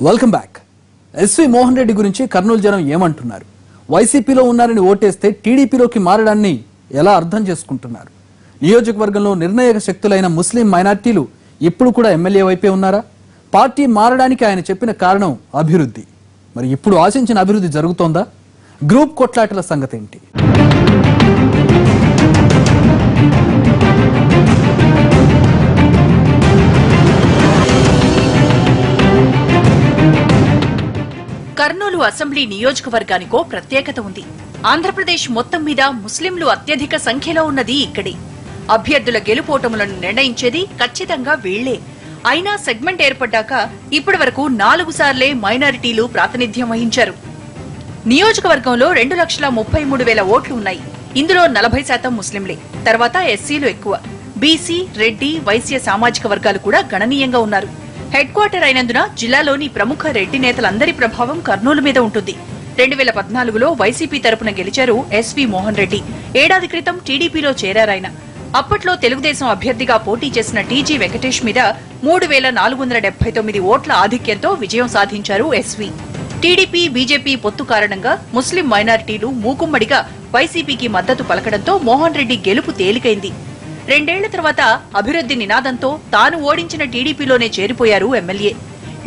Welcome back. SV Mohan Reddy గురించి కర్నూలు జనం ఏమంటున్నారు? వైసీపీలో ఉన్నారని ఓటేస్తే టీడీపీలోకి మారడాన్ని ఎలా అర్థం చేసుకుంటున్నారు? నియోజకవర్గంలో నిర్ణాయక శక్తులైన ముస్లిం మైనార్టీలు ఇప్పుడు కూడా ఎమ్మెల్యే వైపే ఉన్నారా? పార్టీ మారడానికి ఆయన చెప్పిన కారణం అభివృద్ధి. మరి ఇప్పుడు ఆశించిన అభివృద్ధి జరుగుతోందా? గ్రూప్ కొట్లాటల సంగతి ఏంటి? కర్నూలు అసెంబ్లీ నియోజకవర్గానికో ప్రత్యేకత ఉంది. ఆంధ్రప్రదేశ్ మొత్తం మీద ముస్లింలు అత్యధిక సంఖ్యలో ఉన్నది ఇక్కడే. అభ్యర్థుల గెలుపోటములను నిర్ణయించేది ఖచ్చితంగా వీళ్లే. అయినా సెగ్మెంట్ ఏర్పడ్డాక ఇప్పటి వరకు 4 సార్లే మైనారిటీలు ప్రాతినిధ్యం వహించారు. నియోజకవర్గంలో 2,33,000 ఓట్లు ఉన్నాయి. ఇందులో 40% ముస్లింలే. తర్వాత ఎస్సీలు ఎక్కువ. బీసీ, రెడ్డి, వైశ్య సామాజిక వర్గాలు కూడా గణనీయంగా ఉన్నారు. హెడ్ క్వార్టర్ అయినందున జిల్లాలోని ప్రముఖ రెడ్డి నేతలందరి ప్రభావం కర్నూలు మీద ఉంటుంది. 2014లో వైసీపీ తరపున గెలిచారు ఎస్వి మోహన్ రెడ్డి. ఏడాది క్రితం టీడీపీలో చేరారాయన. అప్పట్లో తెలుగుదేశం అభ్యర్థిగా పోటీ చేసిన టీజీ వెంకటేష్ మీద 3,479 ఓట్ల ఆధిక్యంతో విజయం సాధించారు ఎస్వి. టీడీపీ, బీజేపీ పొత్తు కారణంగా ముస్లిం మైనారిటీలు మూకుమ్మడిగా వైసీపీకి మద్దతు పలకడంతో మోహన్ రెడ్డి గెలుపు తేలికైంది. 2 ఏళ్ల తర్వాత అభివృద్ధి నినాదంతో తాను ఓడించిన టీడీపీలోనే చేరిపోయారు ఎమ్మెల్యే.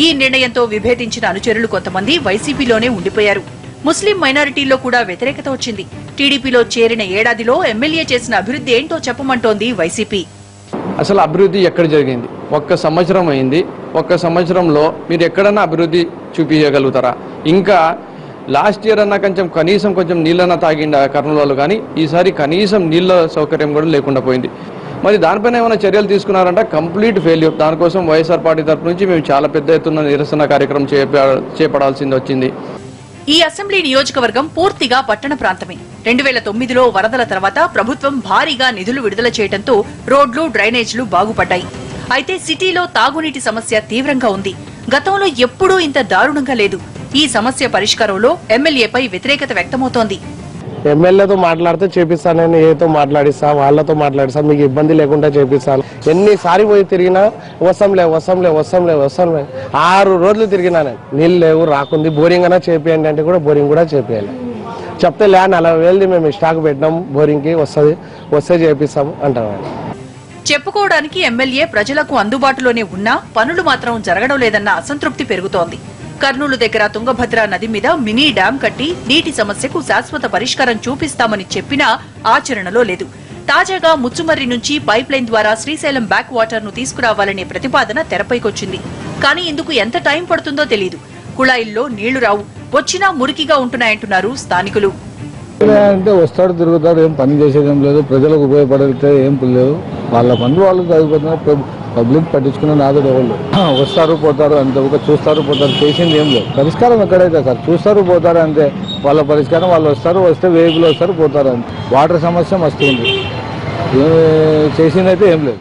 ఈ నిర్ణయంతో విభేదించిన అనుచరులు కొంతమంది వైసీపీలోనే ఉండిపోయారు. ముస్లిం మైనారిటీల్లో కూడా వ్యతిరేకత వచ్చింది. టీడీపీలో చేరిన ఏడాదిలో ఎమ్మెల్యే చేసిన అభివృద్ధి ఏంటో చెప్పమంటోంది వైసీపీ. అసలు అభివృద్ధి ఎక్కడ జరిగింది? 1 సంవత్సరం అయింది. 1 సంవత్సరంలో మీరు ఎక్కడన్నా అభివృద్ధి చూపించగలుగుతారా? ఇంకా లాస్ట్ ఇయర్ అన్నా కనీసం నీళ్ళన్నా తాగిండ కర్నూలు వాళ్ళు, కానీ ఈసారి కనీసం నీళ్ళ సౌకర్యం కూడా లేకుండా పోయింది. మరి దానిపైన ఏమైనా చర్యలు తీసుకున్నారంటే కంప్లీట్ ఫెయిల్యూర్. దానికోసం వైఎస్ఆర్ పార్టీ తరఫు నుంచి మేము చాలా పెద్ద ఎత్తున నిరసన కార్యక్రమం చేపడాల్సింది వచ్చింది. ఈ అసెంబ్లీ నియోజకవర్గం పూర్తిగా పట్టణ ప్రాంతమే. 2009లో వరదల తర్వాత ప్రభుత్వం భారీగా నిధులు విడుదల చేయడంతో రోడ్లు, డ్రైనేజీలు బాగుపడ్డాయి. అయితే సిటీలో తాగునీటి సమస్య తీవ్రంగా ఉంది. గతంలో ఎప్పుడూ ఇంత దారుణంగా లేదు. ఈ సమస్య పరిష్కారంలో ఎమ్మెల్యేపై వ్యతిరేకత వ్యక్తమవుతోంది. ఎమ్మెల్యేతో మాట్లాడితే చేపిస్తాను, ఏతో మాట్లాడిస్తా, వాళ్ళతో మాట్లాడిస్తా, మీకు ఇబ్బంది లేకుండా చేపిస్తాను. ఎన్నిసారి పోయి తిరిగినా వస్తాంలే 6 రోజులు తిరిగినా నేను. నీళ్ళు లేవు, రాకుంది, బోరింగ్ అయినా చేపియండి అంటే కూడా బోరింగ్ కూడా చేపియాలి. చెప్తే 40,000 మేము స్టాక్ పెట్టినాం, బోరింగ్కి వస్తే చేపిస్తాం అంటాం. చెప్పుకోవడానికి ఎమ్మెల్యే ప్రజలకు అందుబాటులోనే ఉన్నా పనులు మాత్రం జరగడం లేదన్న అసంతృప్తి పెరుగుతోంది. కర్నూలు దగ్గర తుంగభద్ర నది మీద మినీ డ్యాం కట్టి నీటి సమస్యకు శాశ్వత పరిష్కారం చూపిస్తామని చెప్పినా ఆచరణలో లేదు. తాజాగా ముచ్చుమర్రి నుంచి పైప్ లైన్ ద్వారా శ్రీశైలం బ్యాక్ వాటర్ ను తీసుకురావాలనే ప్రతిపాదన తెరపైకొచ్చింది. కానీ ఇందుకు ఎంత టైం పడుతుందో తెలియదు. కుళాయిల్లో నీళ్లు రావు, వచ్చినా మురికిగా ఉంటున్నాయంటున్నారు స్థానికులు. అంటే వస్తాడు, తిరుగుతాడు, ఏం పని చేసేది ఏం లేదు, ప్రజలకు ఉపయోగపడితే ఏం లేదు. వాళ్ళ పనులు వాళ్ళు చదువుతున్నారు, పబ్లిక్ పట్టించుకున్న నాదుడు ఎవరు వస్తారు పోతారు అంతే, ఒక చూస్తారు పోతారు, చేసింది ఏం లేదు. పరిష్కారం ఎక్కడైతే సార్ చూస్తారు పోతారు అంతే. వాళ్ళ పరిష్కారం వాళ్ళు వస్తే వెహికల్ వస్తారు పోతారు అంతే. వాటర్ సమస్య మస్తు ఉంది, చేసింది అయితే ఏం లేదు.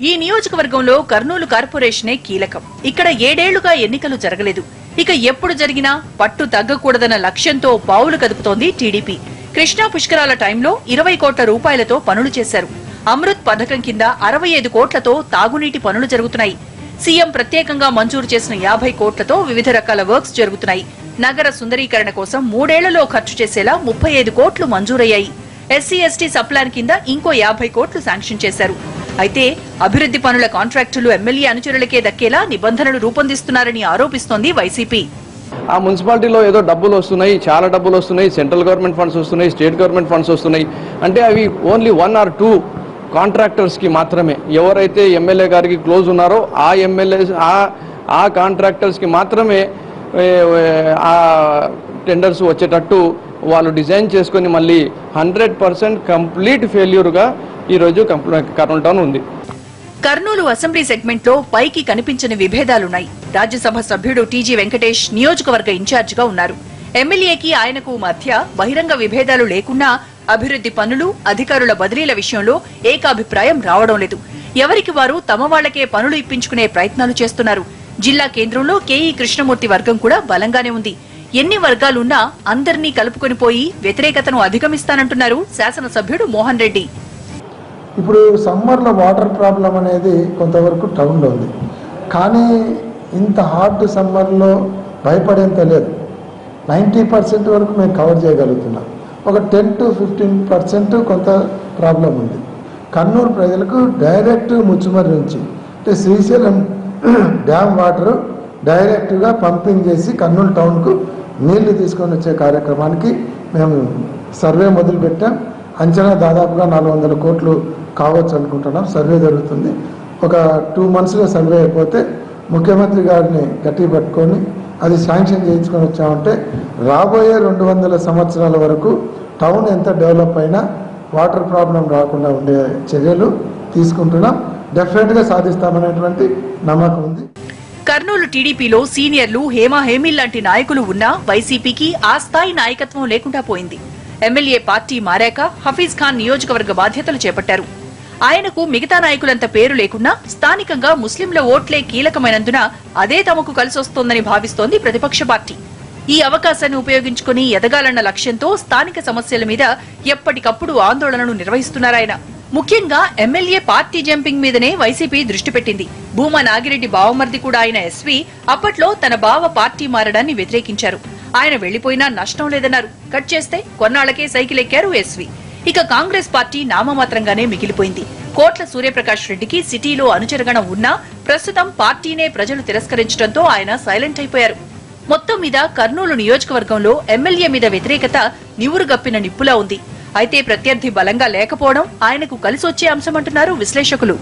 ఈ నియోజకవర్గంలో కర్నూలు కార్పొరేషనే కీలకం. ఇక్కడ 7 ఏళ్లుగా ఎన్నికలు జరగలేదు. ఇక ఎప్పుడు జరిగినా పట్టు తగ్గకూడదన్న లక్ష్యంతో పావులు కదుపుతోంది టీడీపీ. కృష్ణా పుష్కరాల టైంలో 20 కోట్ల రూపాయలతో పనులు చేశారు. అమృత్ పథకం కింద 65 కోట్లతో తాగునీటి పనులు జరుగుతున్నాయి. సీఎం ప్రత్యేకంగా మంజూరు చేసిన 50 కోట్లతో వివిధ రకాల వర్క్స్ జరుగుతున్నాయి. నగర సుందరీకరణ కోసం 3 ఏళ్లలో ఖర్చు చేసేలా 35 కోట్లు మంజూరయ్యాయి. ఎస్సీ ఎస్టీ సప్లాన్ కింద ఇంకో 50 కోట్లు శాంక్షన్ చేశారు. అయితే అభివృద్ధి పనుల కాంట్రాక్టులు ఎమ్మెల్యే అనుచరులకే దక్కేలా నిబంధనలు రూపొందిస్తున్నారని ఆరోపిస్తోంది వైసీపీ. ఆ మున్సిపాలిటీలో ఏదో డబ్బులు వస్తున్నాయి, చాలా డబ్బులు వస్తున్నాయి, సెంట్రల్ గవర్నమెంట్ ఫండ్స్ వస్తున్నాయి, స్టేట్ గవర్నమెంట్ ఫండ్స్ వస్తున్నాయి అంటే అవి ఓన్లీ 1 or 2 కాంట్రాక్టర్స్కి మాత్రమే. ఎవరైతే ఎమ్మెల్యే గారికి క్లోజ్ ఉన్నారో ఆ ఎమ్మెల్యే ఆ కాంట్రాక్టర్స్కి మాత్రమే ఆ టెండర్స్ వచ్చేటట్టు వాళ్ళు డిజైన్ చేసుకొని మళ్ళీ 100% కంప్లీట్ ఫెయిల్యూర్గా ఈరోజు కర్నూలు టౌన్ ఉంది. కర్నూలు అసెంబ్లీ సెగ్మెంట్ లో పైకి కనిపించని విభేదాలున్నాయి. రాజ్యసభ సభ్యుడు టీజీ వెంకటేష్ నియోజకవర్గ ఇన్ఛార్జిగా ఉన్నారు. ఎమ్మెల్యేకి ఆయనకు మధ్య బహిరంగ విభేదాలు లేకున్నా అభివృద్ధి పనులు, అధికారుల బదిలీల విషయంలో ఏకాభిప్రాయం రావడం లేదు. ఎవరికి వారు తమ వాళ్లకే పనులు ఇప్పించుకునే ప్రయత్నాలు చేస్తున్నారు. జిల్లా కేంద్రంలో కేఈ కృష్ణమూర్తి వర్గం కూడా బలంగానే ఉంది. ఎన్ని వర్గాలున్నా అందరినీ కలుపుకొని పోయి వ్యతిరేకతను అధిగమిస్తానంటున్నారు శాసనసభ్యుడు మోహన్ రెడ్డి. ఇప్పుడు సమ్మర్లో వాటర్ ప్రాబ్లం అనేది కొంతవరకు టౌన్లో ఉంది. కానీ ఇంత హాట్ సమ్మర్లో భయపడేంత లేదు. 90% వరకు మేము కవర్ చేయగలుగుతున్నాం. ఒక 10 to 15% కొంత ప్రాబ్లం ఉంది. కర్నూలు ప్రజలకు డైరెక్ట్ ముచ్చుమర్రి నుంచి అంటే శ్రీశైలం డ్యామ్ వాటర్ డైరెక్ట్గా పంపింగ్ చేసి కర్నూలు టౌన్కు నీళ్లు తీసుకొని వచ్చే కార్యక్రమానికి మేము సర్వే మొదలుపెట్టాం. అంచనా దాదాపుగా 400 కోట్లు కావచ్చు అనుకుంటున్నాం. సర్వే జరుగుతుంది. ఒక 2 monthsలో సర్వే అయిపోతే ముఖ్యమంత్రి గారిని గట్టి పట్టుకొని అది శాంక్షన్ చేయించుకొని వచ్చామంటే రాబోయే 200 సంవత్సరాల వరకు టౌన్ ఎంత డెవలప్ అయినా వాటర్ ప్రాబ్లం రాకుండా ఉండే చర్యలు తీసుకుంటున్నాం. డెఫినెట్గా సాధిస్తామనేటువంటి నమ్మకం ఉంది. కర్నూలు టీడీపీలో సీనియర్లు హేమీ లాంటి నాయకులు ఉన్నా వైసీపీకి ఆ స్థాయి నాయకత్వం లేకుండా పోయింది. ఎమ్మెల్యే పార్టీ మారాక హఫీజ్ ఖాన్ నియోజకవర్గ బాధ్యతలు చేపట్టారు. ఆయనకు మిగతా నాయకులంత పేరు లేకున్నా స్థానికంగా ముస్లింల ఓట్లే కీలకమైనందున అదే తమకు కలిసొస్తోందని భావిస్తోంది ప్రతిపక్ష పార్టీ. ఈ అవకాశాన్ని ఉపయోగించుకుని ఎదగాలన్న లక్ష్యంతో స్థానిక సమస్యల మీద ఎప్పటికప్పుడు ఆందోళనలు నిర్వహిస్తున్నారాయన. ముఖ్యంగా ఎమ్మెల్యే పార్టీ జంపింగ్ మీదనే వైసీపీ దృష్టి పెట్టింది. భూమా నాగిరెడ్డి బావమర్ది కూడా అయిన ఎస్వీ అప్పట్లో తన బావ పార్టీ మారడాన్ని వ్యతిరేకించారు. ఆయన వెళ్లిపోయినా నష్టం లేదన్నారు. కట్ చేస్తే కొన్నాళ్లకే సైకిల్ ఎక్కారు ఎస్వీ. ఇక కాంగ్రెస్ పార్టీ నామమాత్రంగానే మిగిలిపోయింది. కోట్ల సూర్యప్రకాష్ రెడ్డికి సిటీలో అనుచరగణం ఉన్నా ప్రస్తుతం పార్టీనే ప్రజలు తిరస్కరించడంతో ఆయన సైలెంట్ అయిపోయారు. మొత్తం మీద కర్నూలు నియోజకవర్గంలో ఎమ్మెల్యే మీద వ్యతిరేకత నివురుగప్పిన నిప్పులా ఉంది. అయితే ప్రత్యర్థి బలంగా లేకపోవడం ఆయనకు కలిసొచ్చే అంశమంటున్నారు విశ్లేషకులు.